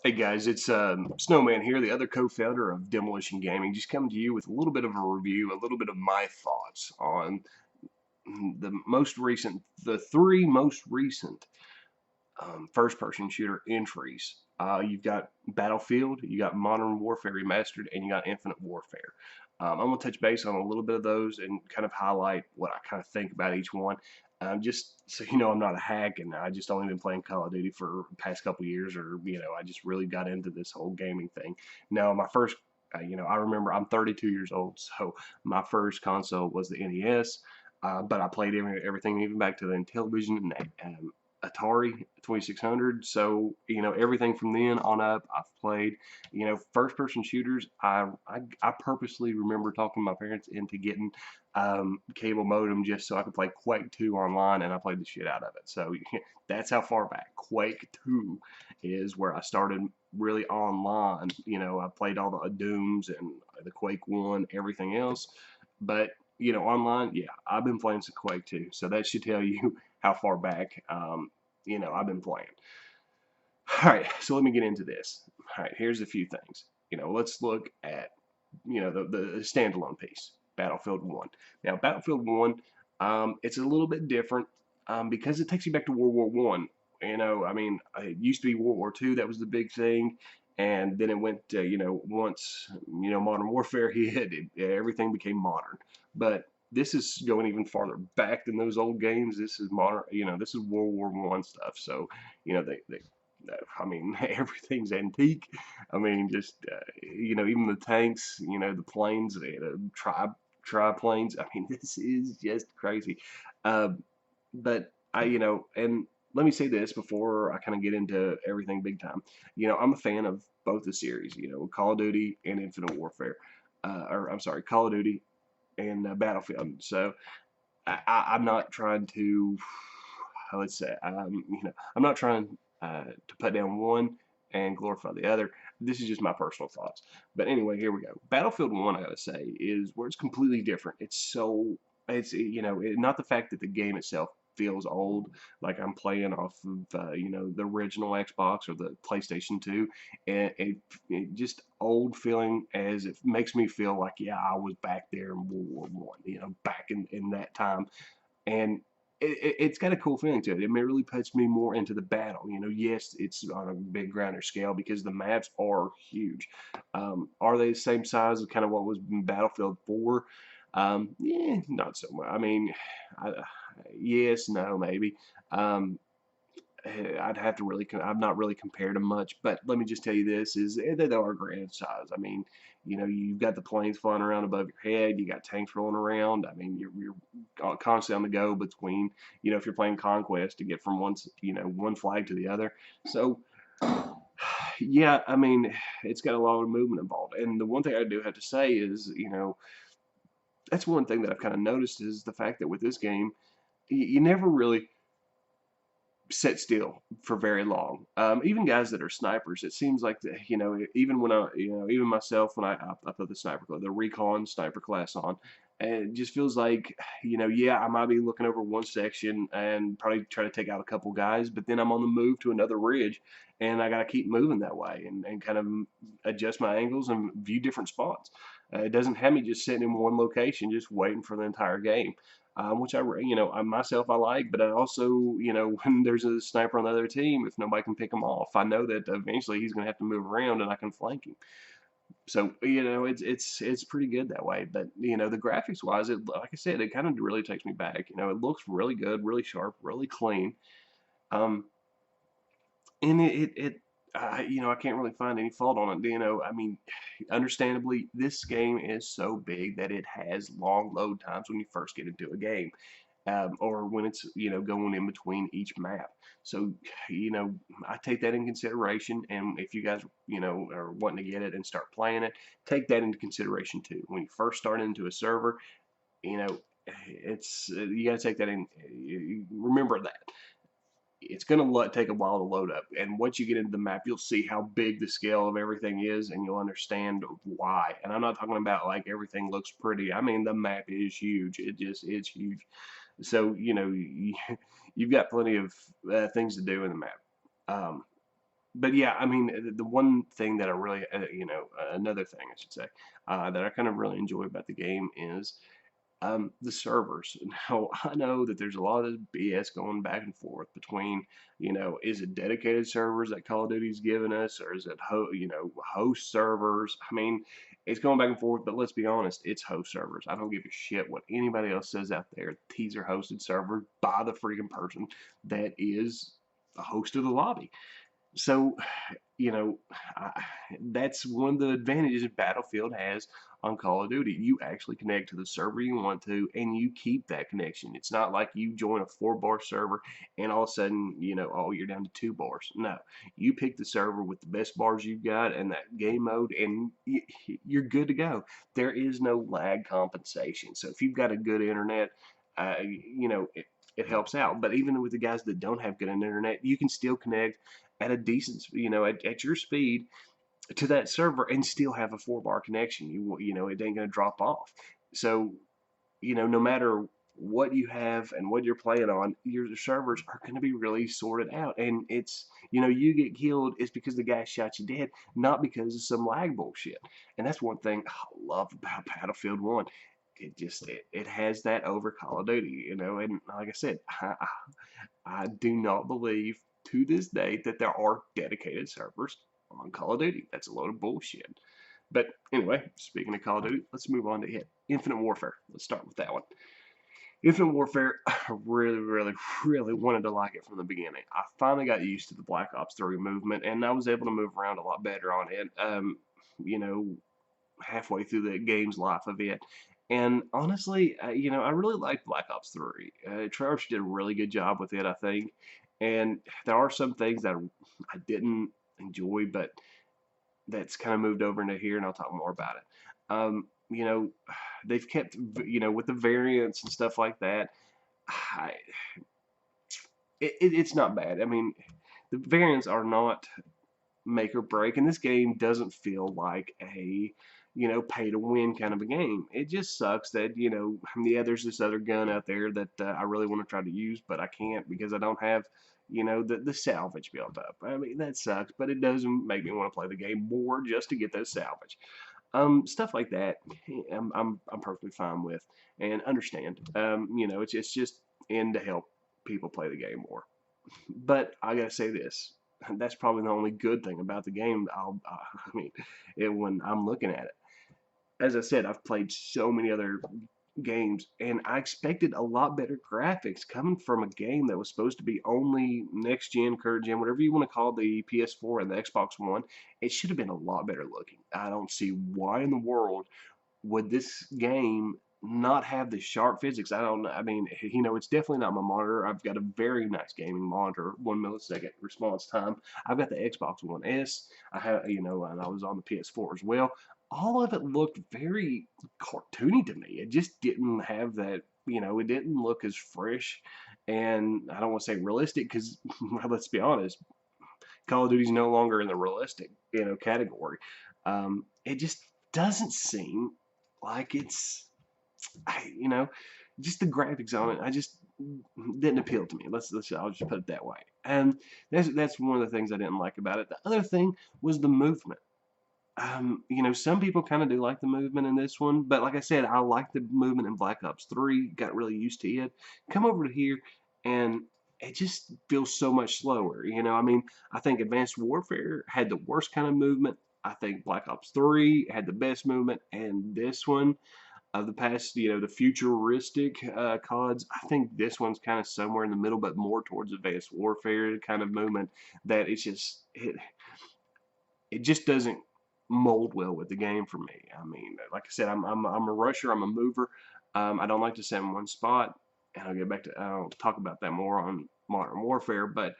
Hey guys, it's Snowman here, the other co-founder of Demolition Gaming, just coming to you with a little bit of a review, a little bit of my thoughts on the three most recent first-person shooter entries. You've got Battlefield, you got Modern Warfare Remastered, and you got Infinite Warfare. I'm gonna touch base on a little bit of those and kind of highlight what I kind of think about each one. Just so you know, I'm not a hack, and I just only been playing Call of Duty for the past couple years, or I just really got into this whole gaming thing. Now, my first, I remember I'm 32 years old, so my first console was the NES. But I played everything even back to the Intellivision and Atari 2600. So, everything from then on up, I've played, first person shooters. I purposely remember talking my parents into getting cable modem just so I could play Quake 2 online, and I played the shit out of it. So, that's how far back. Quake 2 is where I started really online. I played all the Dooms and the Quake 1, everything else. But online, yeah, I've been playing some Quake too, so that should tell you how far back, I've been playing. All right, so let me get into this. All right, here's a few things. Let's look at, the standalone piece, Battlefield 1. Now, Battlefield 1, it's a little bit different because it takes you back to World War One. It used to be World War Two. That was the big thing. And then it went, once, modern warfare hit, everything became modern. But this is going even farther back than those old games. This is modern, this is World War One stuff. So, they everything's antique. Just even the tanks, the planes, triplanes. This is just crazy. Uh, but and let me say this before I kind of get into everything big time. I'm a fan of both the series. Call of Duty and Infinite Warfare, or I'm sorry, Call of Duty and Battlefield. So I'm not trying to, let's say, I'm not trying to put down one and glorify the other. This is just my personal thoughts. But anyway, here we go. Battlefield 1, I gotta say, is where it's completely different. Not the fact that the game itself feels old, like I'm playing off of, the original Xbox or the PlayStation 2. And it just old feeling as it makes me feel like, yeah, I was back there in World War One, back in that time. And it's got a cool feeling to it. It really puts me more into the battle. Yes, it's on a big grander scale because the maps are huge. Are they the same size as kind of what was in Battlefield 4? Yeah, not so much. I, yes, no, maybe. Um, I'd have to really, I've not really compared them much, but let me just tell you this is they are grand size. You've got the planes flying around above your head, you got tanks rolling around. You're constantly on the go between, if you're playing Conquest to get from one flag to the other. So, yeah, it's got a lot of movement involved. And the one thing I do have to say is, that's one thing that I've kind of noticed is the fact that with this game, you never really sit still for very long. Even guys that are snipers, it seems like even when even myself when I put the the recon sniper class on, and it just feels like yeah, I might be looking over one section and probably try to take out a couple guys, but then I'm on the move to another ridge, and I got to keep moving that way and kind of adjust my angles and view different spots. It doesn't have me just sitting in one location just waiting for the entire game, which I myself I like, but I also, when there's a sniper on the other team, if nobody can pick him off, I know that eventually he's going to have to move around and I can flank him. So, it's pretty good that way. But the graphics wise, it like I said, it kind of really takes me back. It looks really good, really sharp, really clean. Um, and I can't really find any fault on it. Understandably, this game is so big that it has long load times when you first get into a game, or when it's going in between each map. So I take that in consideration, and if you guys are wanting to get it and start playing it, take that into consideration too. When you first start into a server, you know it's you got to take that in. Remember that it's going to take a while to load up. And once you get into the map, you'll see how big the scale of everything is, and you'll understand why. And I'm not talking about like everything looks pretty. The map is huge. It's huge. So you've got plenty of things to do in the map. Um, but yeah, I mean, the one thing that I really, another thing I should say, that I kind of really enjoy about the game is the servers. Now, I know that there's a lot of BS going back and forth between, is it dedicated servers that Call of Duty's giving us, or is it, host servers? I mean, it's going back and forth, but let's be honest, it's host servers. I don't give a shit what anybody else says out there. These are hosted servers by the freaking person that is the host of the lobby. So, you know, I, that's one of the advantages Battlefield has on Call of Duty. You actually connect to the server you want to, and you keep that connection. It's not like you join a 4-bar server and all of a sudden, oh, you're down to 2 bars. No, you pick the server with the best bars you've got and that game mode, and you're good to go. There is no lag compensation. So if you've got a good internet, it helps out. But even with the guys that don't have good internet, you can still connect at a decent, at your speed to that server and still have a 4-bar connection. It ain't gonna drop off. So, no matter what you have and what you're playing on, your servers are going to be really sorted out. And it's, you get killed, it's because the guy shot you dead, not because of some lag bullshit. And that's one thing I love about Battlefield 1. It has that over Call of Duty, and like I said, I do not believe to this day that there are dedicated servers on Call of Duty. That's a load of bullshit. But anyway, speaking of Call of Duty, let's move on to Infinite Warfare. Let's start with that one. Infinite Warfare, I really, really, really wanted to like it from the beginning. I finally got used to the Black Ops 3 movement, and I was able to move around a lot better on it. You know, halfway through the game's life of it. And honestly, I really liked Black Ops 3. Treyarch did a really good job with it, I think. And there are some things that I didn't enjoy, but that's kind of moved over into here, and I'll talk more about it. You know, they've kept, with the variants and stuff like that. I, it's not bad. I mean, the variants are not make or break, and this game doesn't feel like a pay to win kind of a game. It just sucks that yeah, there's this other gun out there that I really want to try to use, but I can't because I don't have the salvage built up. I mean, that sucks, but it doesn't make me want to play the game more just to get those salvage. Stuff like that, I'm perfectly fine with and understand. It's just in to help people play the game more. But I gotta say this, that's probably the only good thing about the game. I mean, when I'm looking at it, as I said, I've played so many other games, and I expected a lot better graphics coming from a game that was supposed to be only next gen, current gen, whatever you want to call the PS4 and the Xbox One. It should have been a lot better looking. I don't see why in the world would this game not have the sharp physics? I don't know. I mean, it's definitely not my monitor. I've got a very nice gaming monitor, 1 millisecond response time. I've got the Xbox One S. I have, and I was on the PS4 as well. All of it looked very cartoony to me. It just didn't have that, it didn't look as fresh. And I don't want to say realistic because, let's be honest, Call of Duty's no longer in the realistic, category. It just doesn't seem like it's, just the graphics on it. I just didn't appeal to me. I'll just put it that way. And that's one of the things I didn't like about it. The other thing was the movement. Some people kind of do like the movement in this one, but like I said, I like the movement in Black Ops 3. Got really used to it. Come over to here, and it just feels so much slower. I mean, I think Advanced Warfare had the worst kind of movement. I think Black Ops 3 had the best movement, and this one of the past, the futuristic CODs, I think this one's kind of somewhere in the middle, but more towards Advanced Warfare kind of movement. That it just doesn't mold well with the game for me. I mean, like I said, I'm a rusher, I'm a mover. I don't like to sit in one spot, and I'll talk about that more on Modern Warfare. But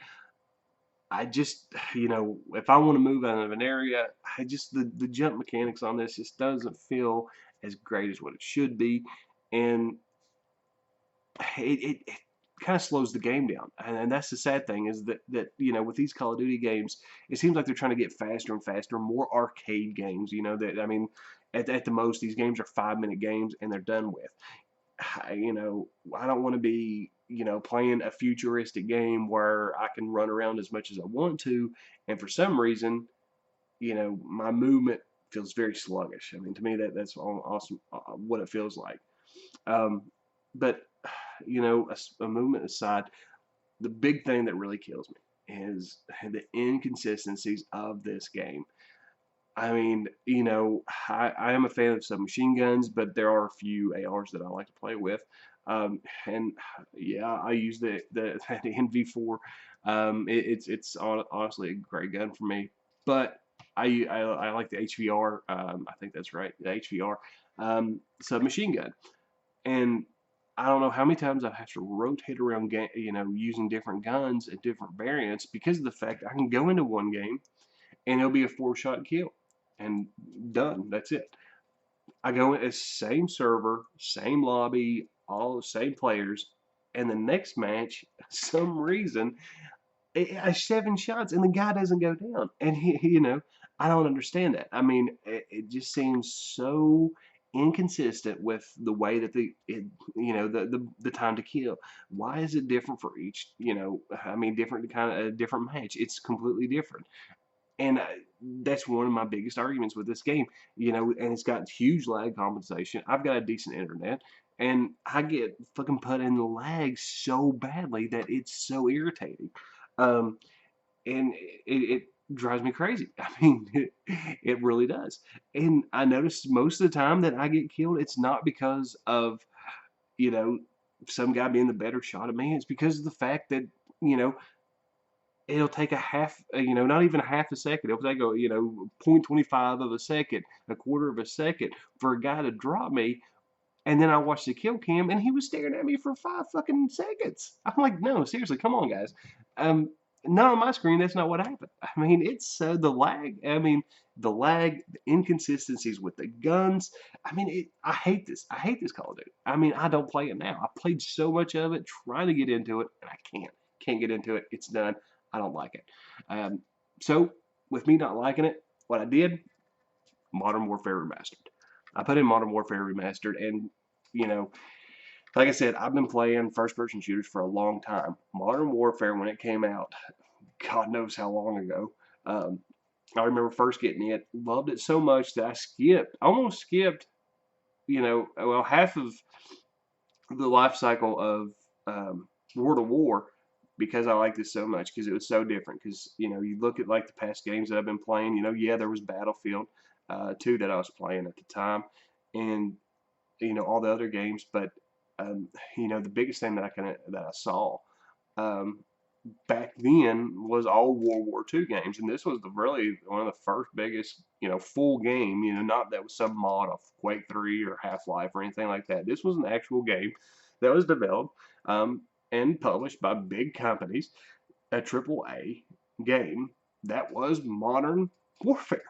I just, if I want to move out of an area, the jump mechanics on this just doesn't feel as great as what it should be, and it kind of slows the game down. And that's the sad thing is that with these Call of Duty games, it seems like they're trying to get faster and faster, more arcade games. That I mean, at the most, these games are 5-minute games and they're done with. you know, I don't want to be, you know, playing a futuristic game where I can run around as much as I want to, and for some reason, you know, my movement feels very sluggish. I mean, to me, that's awesome, what it feels like. Um, but you know, a movement aside, the big thing that really kills me is the inconsistencies of this game. I mean, you know, I am a fan of submachine guns, but there are a few ARs that I like to play with. And yeah, I use the that NV4. It's honestly a great gun for me. But I like the HVR. I think that's right, the HVR submachine gun. And I don't know how many times I've had to rotate around, you know, using different guns and different variants because of the fact I can go into one game and it'll be a 4-shot kill and done. That's it. I go in as same server, same lobby, all the same players, and the next match, some reason, I 7 shots and the guy doesn't go down. And you know, I don't understand that. I mean, it just seems so inconsistent with the way that you know, the time to kill. Why is it different for each? You know, I mean, different kind of a different match. It's completely different. And that's one of my biggest arguments with this game, you know, and it's got huge lag compensation. I've got a decent internet, and I get fucking put in the lag so badly that it's so irritating. Um, and it drives me crazy. I mean, it really does. And I notice most of the time that I get killed, it's not because of, you know, some guy being the better shot at me. It's because of the fact that, you know, it'll take a half, you know, not even a half a second. It'll take a, you know, 0.25 of a second, a quarter of a second for a guy to drop me. And then I watched the kill cam and he was staring at me for 5 fucking seconds. I'm like, no, seriously, come on, guys. Um, not on my screen. That's not what happened. I mean, it's the lag. I mean, the lag, the inconsistencies with the guns. I mean, I hate this. I hate this Call of Duty. I mean, I don't play it now. I played so much of it, trying to get into it, and I can't. Can't get into it. It's done. I don't like it. Um, so, with me not liking it, what I did, Modern Warfare Remastered. I put in Modern Warfare Remastered, and you know, like I said, I've been playing first-person shooters for a long time. Modern Warfare, when it came out, God knows how long ago. Um, I remember first getting it, loved it so much that I almost skipped, you know, well, half of the life cycle of World of War because I liked it so much because it was so different. Because you know, you look at like the past games that I've been playing. You know, yeah, there was Battlefield 2 that I was playing at the time, and you know all the other games. But you know, the biggest thing that I saw um, back then was all World War II games, and this was really one of the first biggest, you know, full game. You know, not that was some mod of Quake 3 or Half Life or anything like that. This was an actual game that was developed and published by big companies, a triple A game that was modern warfare.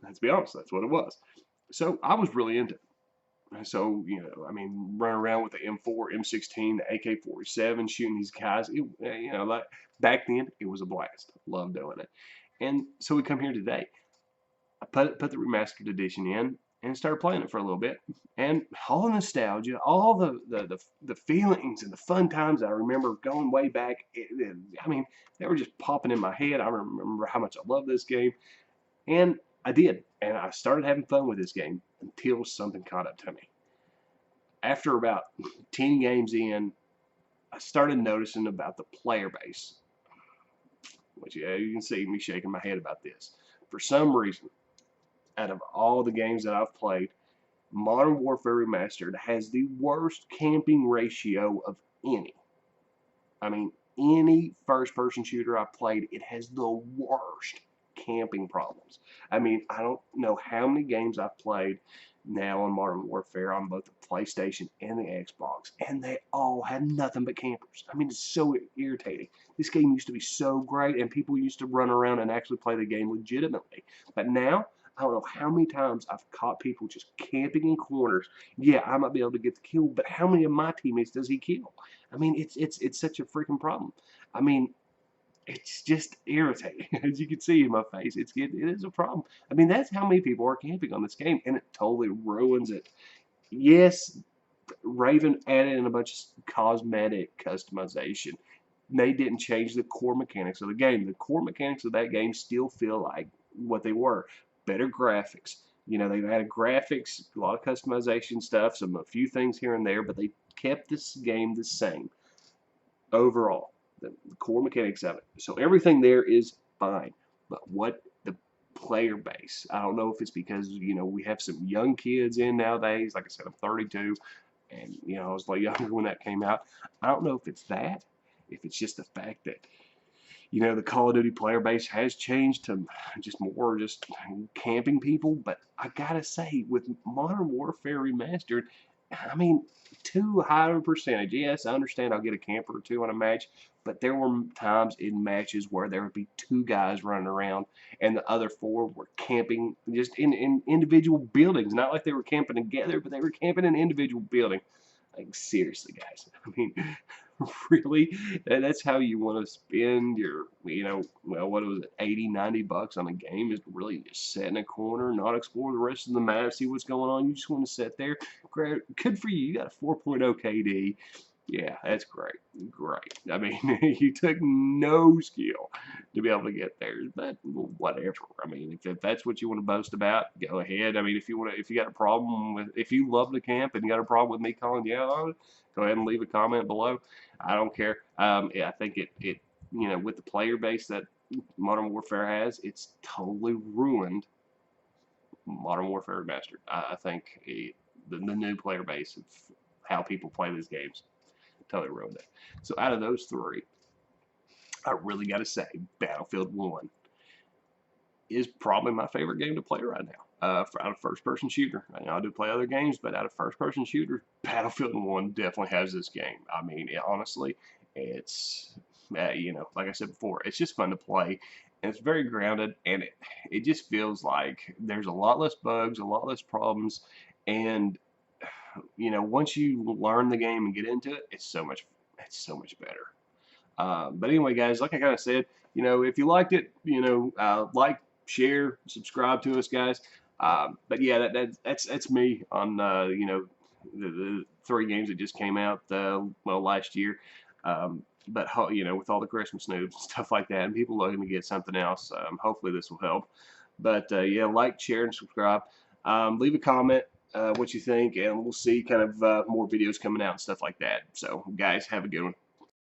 Let's be honest, that's what it was. So I was really into it. So, you know, I mean, running around with the M4, M16, the AK-47, shooting these guys, you know, like back then, it was a blast. Love doing it. And so we come here today. I put the remastered edition in and started playing it for a little bit. And all the nostalgia, all the feelings and the fun times I remember going way back, I mean, they were just popping in my head. I remember how much I love this game. And I did. And I started having fun with this game until something caught up to me. After about 10 games in, I started noticing about the player base. Which, yeah, you can see me shaking my head about this. For some reason, out of all the games that I've played, Modern Warfare Remastered has the worst camping ratio of any. I mean, any first-person shooter I've played, it has the worst camping problems. I mean, I don't know how many games I've played now on Modern Warfare on both the PlayStation and the Xbox, and they all have nothing but campers. I mean, it's so irritating. This game used to be so great, and people used to run around and actually play the game legitimately. But now, I don't know how many times I've caught people just camping in corners. Yeah, I might be able to get the kill, but how many of my teammates does he kill? I mean, it's such a freaking problem. I mean, it's just irritating, as you can see in my face. It is a problem. I mean, that's how many people are camping on this game, and it totally ruins it. Yes, Raven added in a bunch of cosmetic customization. They didn't change the core mechanics of the game. The core mechanics of that game still feel like what they were. Better graphics. You know, they've added graphics, a lot of customization stuff, a few things here and there, but they kept this game the same overall. The core mechanics of it. So everything there is fine. But what the player base, I don't know if it's because, you know, we have some young kids in nowadays. Like I said, I'm 32, and, you know, I was like younger when that came out. I don't know if it's that, if it's just the fact that, you know, the Call of Duty player base has changed to just more just camping people. But I gotta say, with Modern Warfare Remastered, I mean, too high of a percentage. Yes, I understand I'll get a camper or two on a match, but there were times in matches where there would be two guys running around and the other four were camping just in individual buildings. Not like they were camping together, but they were camping in individual buildings. Like, seriously, guys. I mean, really? That's how you want to spend your, you know, well, what was it, 80, 90 bucks on a game, is to really just sit in a corner, not explore the rest of the map, see what's going on. You just want to sit there. Great. Good for you. You got a 4.0 KD. Yeah, that's great. Great. I mean, you took no skill to be able to get there, but whatever. I mean, if that's what you want to boast about, go ahead. I mean, if you want to, if you got a problem with, if you love the camp and you got a problem with me calling you out on it, go ahead and leave a comment below. I don't care. Yeah, I think it, you know, with the player base that Modern Warfare has, it's totally ruined Modern Warfare Remastered. I think the new player base of how people play these games totally ruined it. So out of those three, I really got to say Battlefield 1 is probably my favorite game to play right now. Out of first-person shooter. I do play other games, but out of first-person shooter, Battlefield 1 definitely has this game. I mean, honestly, it's, you know, like I said before, it's just fun to play, and it's very grounded, and it just feels like there's a lot less bugs, a lot less problems, and, you know, once you learn the game and get into it, it's so much better. But anyway, guys, like I kind of said, you know, if you liked it, you know, like, share, subscribe to us, guys. But yeah, that's me on, you know, the three games that just came out, well, last year. But you know, with all the Christmas news and stuff like that, and people looking to get something else, hopefully this will help. But yeah, like, share, and subscribe. Leave a comment what you think, and we'll see kind of more videos coming out and stuff like that. So, guys, have a good one.